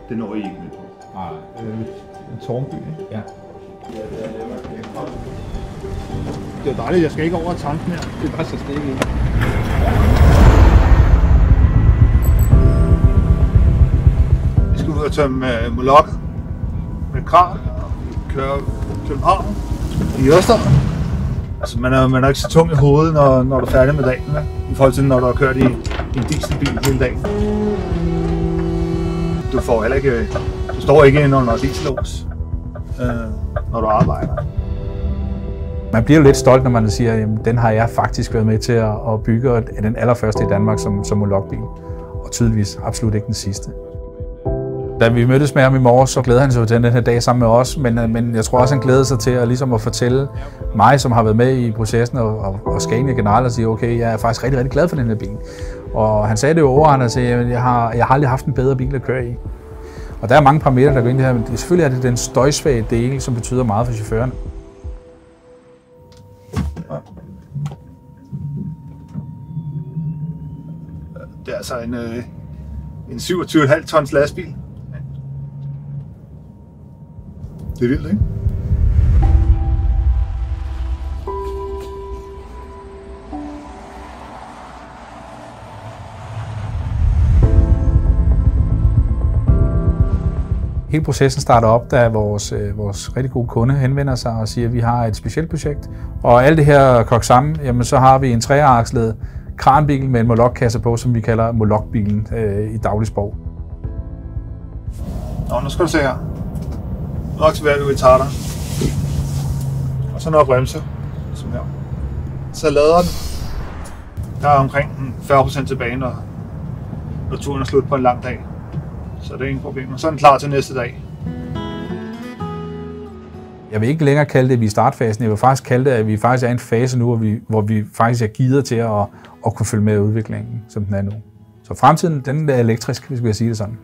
Det når I ikke med på. Nej. Tårnby, ikke? Ja. Det er dejligt, jeg skal ikke over tanken her. Det er bare så stik i. Vi skal ud og tømme molok med kran og køre København i Øster. Altså, man er ikke så tung i hovedet, når du er færdig med dagen, i forhold til når du har kørt i en dieselbil hele dagen. Du får heller ikke, du står ikke under diesellås, når du arbejder. Man bliver jo lidt stolt, når man siger, at den har jeg faktisk været med til at bygge, og er den allerførste i Danmark som molokbil. Og tydeligvis absolut ikke den sidste. Da vi mødtes med ham i morges, så glæder han sig til den her dag sammen med os, men jeg tror også, han glæder sig til at fortælle mig, som har været med i processen, og Scania generelt, og sige, okay, jeg er faktisk rigtig, rigtig glad for den her bil. Og han sagde det jo overhånden, og sagde, at jeg har aldrig haft en bedre bil at køre i. Og der er mange parametre, der går ind i det her, men selvfølgelig er det den støjsvage del, som betyder meget for chaufføren. Det er altså en 27,5 tons lastbil. Det er vildt, ikke? Hele processen starter op, da vores rigtig gode kunde henvender sig og siger, at vi har et specielt projekt. Og alt det her kogt sammen, jamen, så har vi en 3-akslet kranbil med en molokkasse på, som vi kalder molokbilen i dagligsprog. Nå, nu skal du se her. Nu aktiverer vi retarder. Og så når bremser, som her. Så lader den. Der er omkring 40% tilbage, når turen er slut på en lang dag. Så det er ingen problem. Så er den klar til næste dag. Jeg vil ikke længere kalde det, at vi er i startfasen. Jeg vil faktisk kalde det, at vi faktisk er i en fase nu, hvor vi faktisk er gearet til at kunne følge med udviklingen, som den er nu. Så fremtiden, den er elektrisk, hvis vi kan sige det sådan.